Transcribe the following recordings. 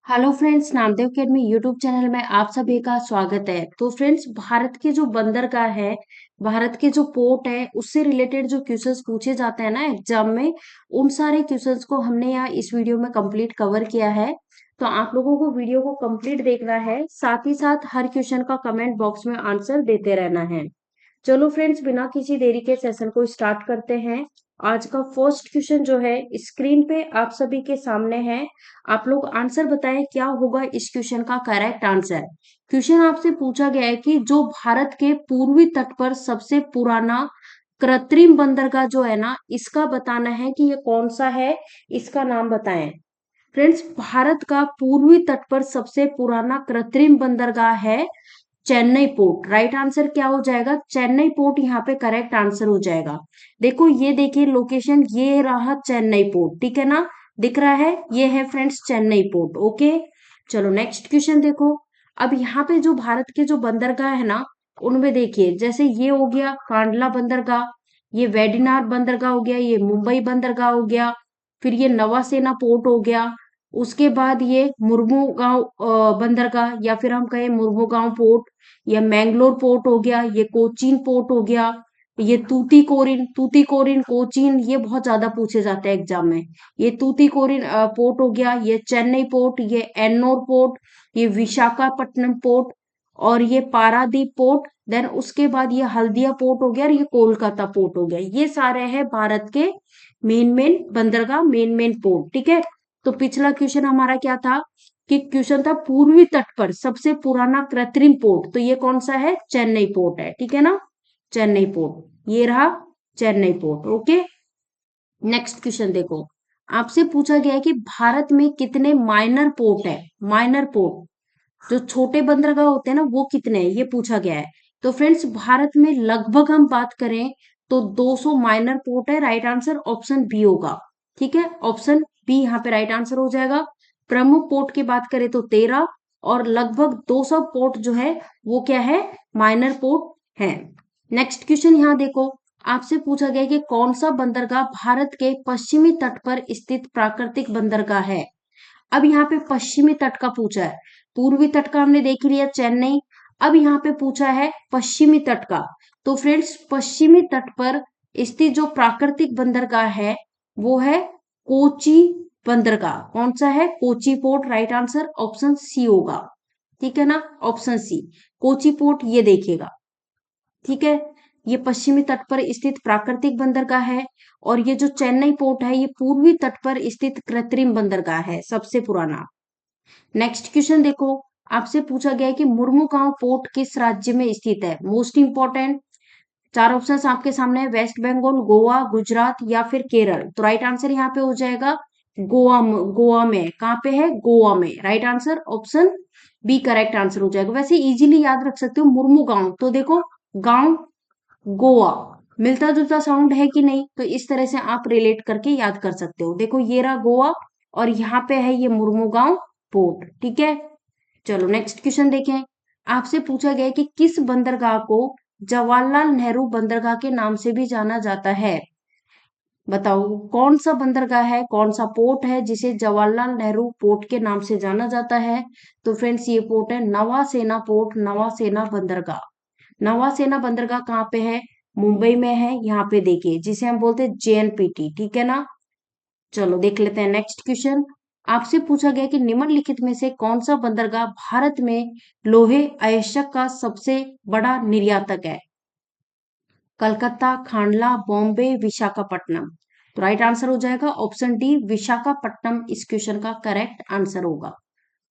Hello friends, Namdev academy YouTube channel में आप सभी का स्वागत है। तो फ्रेंड्स, भारत के जो बंदरगाह है, भारत के जो पोर्ट है, उससे रिलेटेड जो क्वेश्चंस पूछे जाते हैं ना एग्जाम में, उन सारे क्वेश्चंस को हमने यहाँ इस वीडियो में कंप्लीट कवर किया है। तो आप लोगों को वीडियो को कंप्लीट देखना है, साथ ही साथ हर क्वेश्चन का कमेंट बॉक्स में आंसर देते रहना है। चलो फ्रेंड्स, बिना किसी देरी के सेशन को स्टार्ट करते हैं। आज का फर्स्ट क्वेश्चन जो है स्क्रीन पे आप सभी के सामने है। आप लोग आंसर बताएं क्या होगा इस क्वेश्चन का करेक्ट आंसर। क्वेश्चन आपसे पूछा गया है कि जो भारत के पूर्वी तट पर सबसे पुराना कृत्रिम बंदरगाह जो है ना, इसका बताना है कि ये कौन सा है, इसका नाम बताएं। फ्रेंड्स, भारत का पूर्वी तट पर सबसे पुराना कृत्रिम बंदरगाह है चेन्नई पोर्ट। राइट आंसर क्या हो जाएगा? चेन्नई पोर्ट यहाँ पे करेक्ट आंसर हो जाएगा। देखो ये देखिए लोकेशन, ये रहा चेन्नई पोर्ट, ठीक है ना, दिख रहा है, ये है फ्रेंड्स चेन्नई पोर्ट। ओके, चलो नेक्स्ट क्वेश्चन देखो। अब यहाँ पे जो भारत के जो बंदरगाह है ना, उनमें देखिए जैसे ये हो गया कांडला बंदरगाह, ये वेडिनार बंदरगाह हो गया, ये मुंबई बंदरगाह हो गया, फिर ये नवासेना पोर्ट हो गया, उसके बाद ये मुर्मुगांव बंदरगाह, या फिर हम कहें मुर्मुगांव पोर्ट, ये मैंगलोर पोर्ट हो गया, ये कोचीन पोर्ट हो गया, ये तूतीकोरिन कोचीन, ये बहुत ज्यादा पूछे जाते हैं एग्जाम में। ये तूतीकोरिन पोर्ट हो गया, ये चेन्नई पोर्ट, ये एन्नोर पोर्ट, ये विशाखापट्टनम पोर्ट, और ये पारादीप पोर्ट। देन उसके बाद ये हल्दिया पोर्ट हो गया और ये कोलकाता पोर्ट हो गया। ये सारे हैं भारत के मेन बंदरगाह, मेन पोर्ट, ठीक है। तो पिछला क्वेश्चन हमारा क्या था कि क्वेश्चन था पूर्वी तट पर सबसे पुराना कृत्रिम पोर्ट, तो ये कौन सा है? चेन्नई पोर्ट है, ठीक है ना, चेन्नई पोर्ट, ये रहा Chennai port. Okay, next question देखो। आपसे पूछा गया है कि भारत में कितने माइनर पोर्ट है। माइनर पोर्ट जो छोटे बंदरगाह होते हैं ना, वो कितने हैं, ये पूछा गया है। तो फ्रेंड्स, भारत में लगभग हम बात करें तो 200 माइनर पोर्ट है। राइट आंसर ऑप्शन बी होगा, ठीक है, ऑप्शन बी यहाँ पे राइट आंसर हो जाएगा। प्रमुख पोर्ट की बात करें तो 13, और लगभग 200 पोर्ट जो है वो क्या है? माइनर पोर्ट है। नेक्स्ट क्वेश्चन यहाँ देखो। आपसे पूछा गया कि कौन सा बंदरगाह भारत के पश्चिमी तट पर स्थित प्राकृतिक बंदरगाह है। अब यहाँ पे पश्चिमी तट का पूछा है, पूर्वी तट का हमने देख लिया चेन्नई, अब यहाँ पे पूछा है पश्चिमी तट का। तो फ्रेंड्स, पश्चिमी तट पर स्थित जो प्राकृतिक बंदरगाह है वो है कोची बंदरगाह। कौन सा है? Kochi port. Right answer option C होगा, ठीक है ना, ऑप्शन सी, कोची पोर्ट, ये देखिएगा, ठीक है। ये पश्चिमी तट पर स्थित प्राकृतिक बंदरगाह है, और ये जो चेन्नई पोर्ट है ये पूर्वी तट पर स्थित कृत्रिम बंदरगाह है, सबसे पुराना। नेक्स्ट क्वेश्चन देखो। आपसे पूछा गया है कि मुर्मुगांव पोर्ट किस राज्य में स्थित है। मोस्ट इंपॉर्टेंट, चार ऑप्शंस आपके सामने है, वेस्ट बंगाल, गोवा, गुजरात या फिर केरल। तो राइट आंसर यहाँ पे हो जाएगा गोवा। गोवा में, कहाँ पे है? गोवा में। Right answer option B correct answer हो जाएगा। वैसे इजीली याद रख सकते हो मुर्मुगांव, तो देखो गांव गोवा, मिलता जुलता साउंड है कि नहीं, तो इस तरह से आप रिलेट करके याद कर सकते हो। देखो ये रहा गोवा, और यहाँ पे है ये मुर्मुगांव पोर्ट, ठीक है। चलो नेक्स्ट क्वेश्चन देखें। आपसे पूछा गया है कि किस बंदरगाह को जवाहरलाल नेहरू बंदरगाह के नाम से भी जाना जाता है। बताओ कौन सा बंदरगाह है, कौन सा पोर्ट है जिसे जवाहरलाल नेहरू पोर्ट के नाम से जाना जाता है। तो फ्रेंड्स, ये पोर्ट है नवासेना पोर्ट, नवासेना बंदरगाह। नवासेना बंदरगाह कहाँ पे है? मुंबई में है, यहाँ पे देखिए, जिसे हम बोलते हैं जेएनपीटी, ठीक है ना। चलो देख लेते हैं नेक्स्ट क्वेश्चन। आपसे पूछा गया कि निम्नलिखित में से कौन सा बंदरगाह भारत में लोहे अयस्क का सबसे बड़ा निर्यातक है। कलकत्ता, खांडला, बॉम्बे, विशाखापट्टनम। तो राइट आंसर हो जाएगा ऑप्शन डी, विशाखापट्टनम, इस क्वेश्चन का करेक्ट आंसर होगा।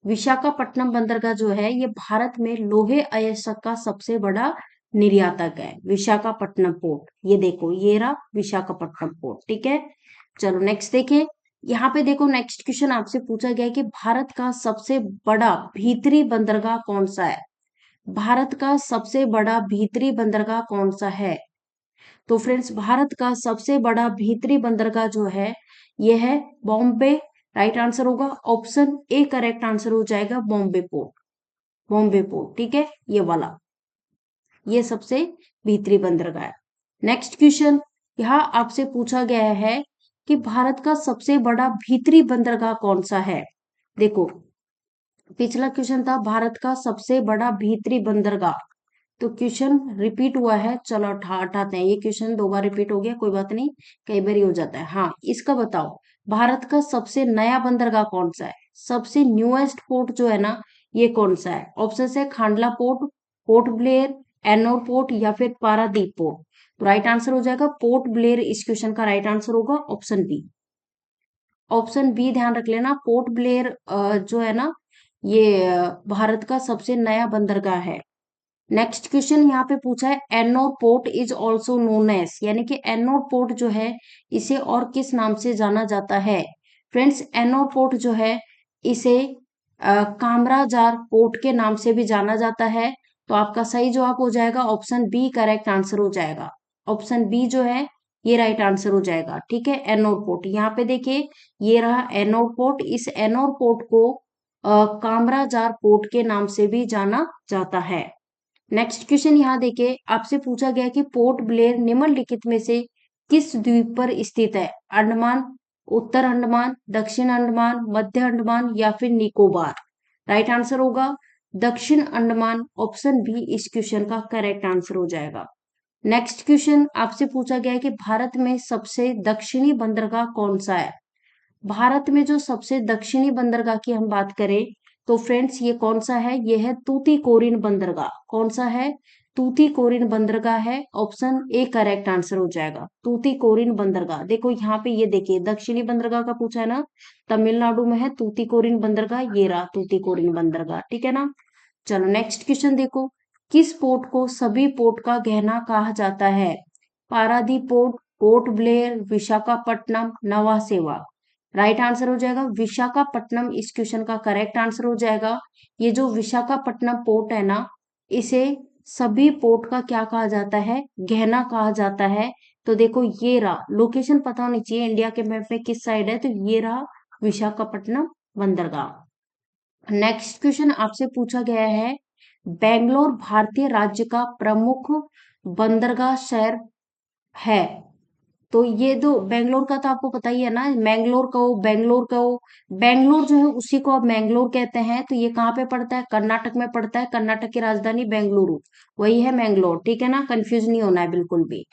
विशाखापट्टनम बंदरगाह जो है ये भारत में लोहे अयस्क का सबसे बड़ा निर्यातक है, विशाखापट्टनम पोर्ट। ये देखो ये रहा विशाखापट्टनम पोर्ट, ठीक है। चलो नेक्स्ट देखिए। यहाँ पे देखो नेक्स्ट क्वेश्चन आपसे पूछा गया है कि भारत का सबसे बड़ा भीतरी बंदरगाह कौन सा है। भारत का सबसे बड़ा भीतरी बंदरगाह कौन सा है। तो फ्रेंड्स, भारत का सबसे बड़ा भीतरी बंदरगाह जो है ये है बॉम्बे। राइट आंसर होगा ऑप्शन ए, करेक्ट आंसर हो जाएगा बॉम्बे पोर्ट। बॉम्बे पोर्ट, ठीक है, ये वाला, ये सबसे भीतरी बंदरगाह है। नेक्स्ट क्वेश्चन, यहाँ आपसे पूछा गया है कि भारत का सबसे बड़ा भीतरी बंदरगाह कौन सा है। देखो पिछला क्वेश्चन था भारत का सबसे बड़ा भीतरी बंदरगाह। तो क्वेश्चन रिपीट हुआ है, चलो हटाते हैं, ये क्वेश्चन दो बार रिपीट हो गया, कोई बात नहीं, कई बार ही हो जाता है। हाँ, इसका बताओ, भारत का सबसे नया बंदरगाह कौन सा है? सबसे न्यूएस्ट पोर्ट जो है ना, ये कौन सा है? ऑप्शन है खांडला पोर्ट, पोर्ट ब्लेयर, एनोर पोर्ट या फिर पारादीप पोर्ट। तो राइट आंसर हो जाएगा पोर्ट ब्लेयर, इस क्वेश्चन का राइट आंसर होगा ऑप्शन बी। ऑप्शन बी ध्यान रख लेना, पोर्ट ब्लेयर जो है ना, ये भारत का सबसे नया बंदरगाह है। नेक्स्ट क्वेश्चन यहाँ पे पूछा है, Ennore port is also known as, यानी कि एनोर पोर्ट जो है इसे और किस नाम से जाना जाता है? फ्रेंड्स, एनोर पोर्ट जो है इसे कामराजार पोर्ट के नाम से भी जाना जाता है। तो आपका सही जवाब हो जाएगा ऑप्शन बी, करेक्ट आंसर हो जाएगा। ऑप्शन बी जो है ये राइट आंसर हो जाएगा। ठीक है, एनोर पोर्ट, यहाँ पे देखिए ये रहा एनोर पोर्ट। इस एनोर पोर्ट को कामराजार पोर्ट के नाम से भी जाना जाता है। नेक्स्ट क्वेश्चन यहाँ देखिए, आपसे पूछा गया कि पोर्ट ब्लेयर निम्नलिखित में से किस द्वीप पर स्थित है? अंडमान, उत्तर अंडमान, दक्षिण अंडमान, मध्य अंडमान या फिर निकोबार। राइट आंसर होगा दक्षिण अंडमान, ऑप्शन बी इस क्वेश्चन का करेक्ट आंसर हो जाएगा। नेक्स्ट क्वेश्चन आपसे पूछा गया है कि भारत में सबसे दक्षिणी बंदरगाह कौन सा है? भारत में जो सबसे दक्षिणी बंदरगाह की हम बात करें तो फ्रेंड्स ये कौन सा है? ये है तूतीकोरिन बंदरगाह। कौन सा है? तूतीकोरिन बंदरगाह है, ऑप्शन ए करेक्ट आंसर हो जाएगा। तूतीकोरिन बंदरगाह, देखो यहाँ पे ये देखिए दक्षिणी बंदरगाह का पूछा है ना, तमिलनाडु में है तूतीकोरिन बंदरगाह, ये रहा तूतीकोरिन बंदरगाह। ठीक है ना। चलो नेक्स्ट क्वेश्चन देखो, किस पोर्ट को सभी पोर्ट का गहना कहा जाता है? पारादीप पोर्ट, पोर्ट ब्लेयर, विशाखापट्टनम, नवा सेवा। राइट आंसर हो जाएगा विशाखापट्टनम, इस क्वेश्चन का करेक्ट आंसर हो जाएगा। ये जो विशाखापट्टनम पोर्ट है ना, इसे सभी पोर्ट का क्या कहा जाता है? गहना कहा जाता है। तो देखो ये रहा, लोकेशन पता होनी चाहिए इंडिया के मैप में किस साइड है, तो ये रहा विशाखापट्टनम बंदरगाह। नेक्स्ट क्वेश्चन आपसे पूछा गया है, बेंगलोर भारतीय राज्य का प्रमुख बंदरगाह शहर है। तो ये जो बेंगलोर का तो आपको पता ही है ना, मैंगलोर कहो, बेंगलोर कहो, बेंगलोर जो है उसी को अब मैंगलोर कहते हैं। तो ये कहाँ पे पड़ता है? कर्नाटक में पड़ता है। कर्नाटक की राजधानी बेंगलुरु, वही है मैंगलोर। ठीक है ना, कंफ्यूज नहीं होना है बिल्कुल भी।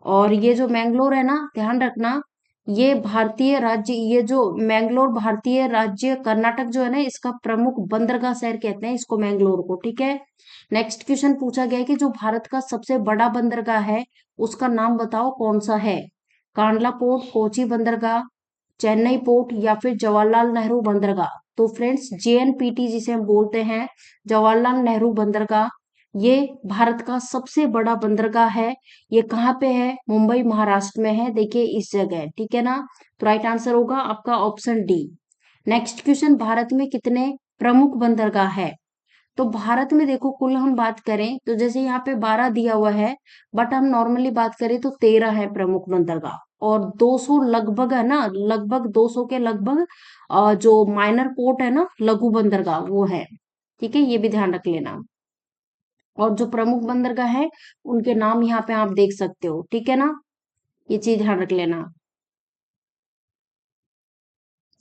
और ये जो मैंगलोर है ना, ध्यान रखना, ये भारतीय राज्य, ये जो मैंगलोर भारतीय राज्य कर्नाटक जो है ना, इसका प्रमुख बंदरगाह शहर कहते हैं इसको, मैंगलोर को। ठीक है। नेक्स्ट क्वेश्चन पूछा गया है कि जो भारत का सबसे बड़ा बंदरगाह है उसका नाम बताओ कौन सा है? कांडला पोर्ट, कोची बंदरगाह, चेन्नई पोर्ट या फिर जवाहरलाल नेहरू बंदरगाह। तो फ्रेंड्स, जेएनपीटी जिसे हम बोलते हैं, जवाहरलाल नेहरू बंदरगाह, ये भारत का सबसे बड़ा बंदरगाह है। ये कहाँ पे है? मुंबई महाराष्ट्र में है, देखिए इस जगह। ठीक है ना। तो राइट आंसर होगा आपका option D. Next question, Bharat में कितने प्रमुख बंदरगाह है? तो भारत में देखो कुल हम बात करें तो जैसे यहाँ पे 12 दिया हुआ है, बट हम नॉर्मली बात करें तो 13 है प्रमुख बंदरगाह। और 200 लगभग है ना, लगभग 200 के लगभग जो माइनर पोर्ट है ना, लघु बंदरगाह वो है। ठीक है, ये भी ध्यान रख लेना। और जो प्रमुख बंदरगाह है उनके नाम यहाँ पे आप देख सकते हो। ठीक है ना, ये चीज ध्यान रख लेना।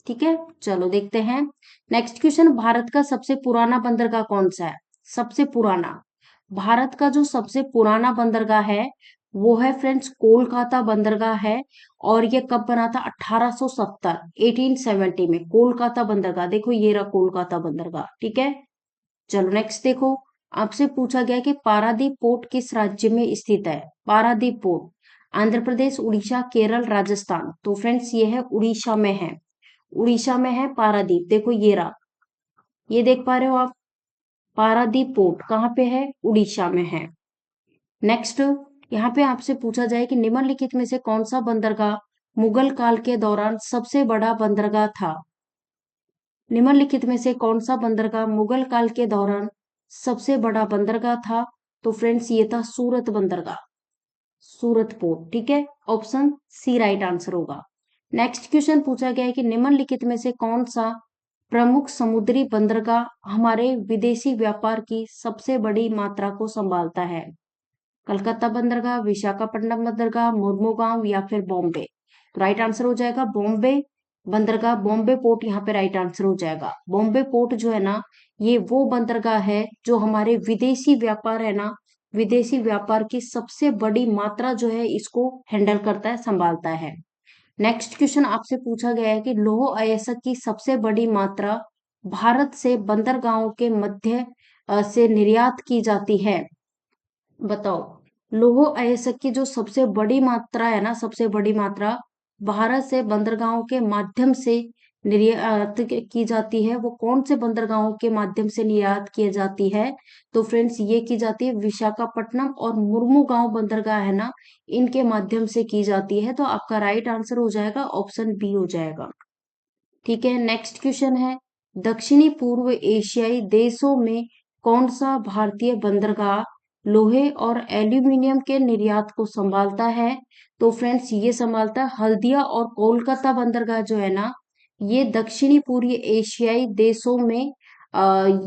ठीक है, चलो देखते हैं। नेक्स्ट क्वेश्चन, भारत का सबसे पुराना बंदरगाह कौन सा है? सबसे पुराना, भारत का जो सबसे पुराना बंदरगाह है वो है फ्रेंड्स कोलकाता बंदरगाह है। और ये कब बना था? 1870, 1870 में कोलकाता बंदरगाह। देखो ये रहा कोलकाता बंदरगाह। ठीक है। चलो नेक्स्ट देखो, आपसे पूछा गया कि पारादीप पोर्ट किस राज्य में स्थित है? पारादीप पोर्ट आंध्र प्रदेश, उड़ीसा, केरल, राजस्थान। तो फ्रेंड्स ये है उड़ीसा में है। उड़ीसा में है पारादीप, देखो ये रहा, ये देख पा रहे हो आप, पारादीप पोर्ट कहाँ पे है? उड़ीसा में है। नेक्स्ट, यहाँ पे आपसे पूछा जाए कि निम्नलिखित में से कौन सा बंदरगाह मुगल काल के दौरान सबसे बड़ा बंदरगाह था? निम्नलिखित में से कौन सा बंदरगाह मुगल काल के दौरान सबसे बड़ा बंदरगाह था? तो फ्रेंड्स ये था सूरत बंदरगाह, सूरत पोर्ट। ठीक है, ऑप्शन सी राइट आंसर होगा। नेक्स्ट क्वेश्चन पूछा गया है कि निम्नलिखित में से कौन सा प्रमुख समुद्री बंदरगाह हमारे विदेशी व्यापार की सबसे बड़ी मात्रा को संभालता है? कलकत्ता बंदरगाह, विशाखापट्टनम बंदरगाह, मुर्मुगांव या फिर बॉम्बे। तो राइट आंसर हो जाएगा बॉम्बे, बंदरगाह बॉम्बे पोर्ट यहाँ पे राइट आंसर हो जाएगा। बॉम्बे पोर्ट जो है ना, ये वो बंदरगाह है जो हमारे विदेशी व्यापार है ना, विदेशी व्यापार की सबसे बड़ी मात्रा जो है इसको हैंडल करता है, संभालता है। नेक्स्ट क्वेश्चन आपसे पूछा गया है कि लौह अयस्क की सबसे बड़ी मात्रा भारत से बंदरगाहों के मध्य से निर्यात की जाती है। बताओ, लौह अयस्क की जो सबसे बड़ी मात्रा है ना, सबसे बड़ी मात्रा भारत से बंदरगाहों के माध्यम से निर्यात की जाती है, वो कौन से बंदरगाहों के माध्यम से निर्यात की जाती है? तो फ्रेंड्स, ये की जाती है विशाखापट्टनम और मुर्मुगांव बंदरगाह है ना, इनके माध्यम से की जाती है। तो आपका राइट आंसर हो जाएगा ऑप्शन बी हो जाएगा। ठीक है, नेक्स्ट क्वेश्चन है, दक्षिणी पूर्व एशियाई देशों में कौन सा भारतीय बंदरगाह लोहे और एल्यूमीनियम के निर्यात को संभालता है? तो फ्रेंड्स, ये संभालता है हल्दिया और कोलकाता बंदरगाह जो है ना, ये दक्षिणी पूर्व एशियाई देशों में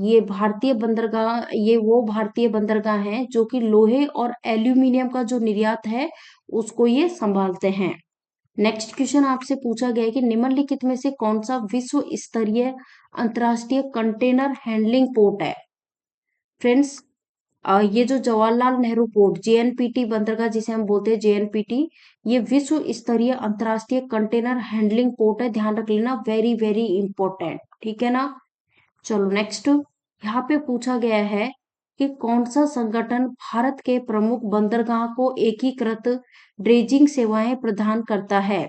ये भारतीय बंदरगाह, ये वो भारतीय बंदरगाह हैं जो कि लोहे और एल्यूमीनियम का जो निर्यात है उसको ये संभालते हैं। नेक्स्ट क्वेश्चन आपसे पूछा गया है कि निम्नलिखित में से कौन सा विश्व स्तरीय अंतर्राष्ट्रीय कंटेनर हैंडलिंग पोर्ट है? फ्रेंड्स, ये जो जवाहरलाल नेहरू पोर्ट जेएनपीटी बंदरगाह जिसे हम बोलते हैं जेएनपीटी, ये विश्व स्तरीय अंतर्राष्ट्रीय कंटेनर हैंडलिंग पोर्ट है। ध्यान रख लेना, वेरी वेरी इंपॉर्टेंट। ठीक है ना? चलो नेक्स्ट, यहाँ पे पूछा गया है कि कौन सा संगठन भारत के प्रमुख बंदरगाह को एकीकृत ड्रेजिंग सेवाएं प्रदान करता है?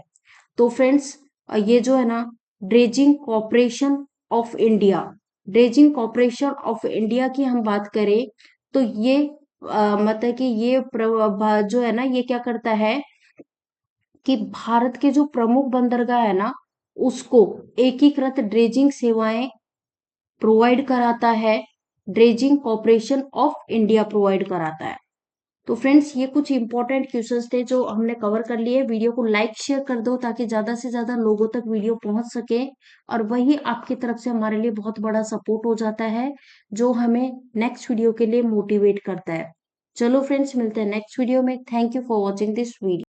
तो फ्रेंड्स, ये जो है ना, dredging corporation of India, dredging corporation of India की हम बात करें तो ये मतलब कि ये जो है ना, ये क्या करता है कि भारत के जो प्रमुख बंदरगाह है ना, उसको एकीकृत ड्रेजिंग सेवाएं प्रोवाइड कराता है। Dredging corporation of India provide कराता है। तो फ्रेंड्स, ये कुछ इंपॉर्टेंट क्वेश्चंस थे जो हमने कवर कर लिए। वीडियो को लाइक शेयर कर दो ताकि ज्यादा से ज्यादा लोगों तक वीडियो पहुंच सके, और वही आपकी तरफ से हमारे लिए बहुत बड़ा सपोर्ट हो जाता है जो हमें नेक्स्ट वीडियो के लिए मोटिवेट करता है। चलो फ्रेंड्स, मिलते हैं नेक्स्ट वीडियो में। Thank you for watching this video.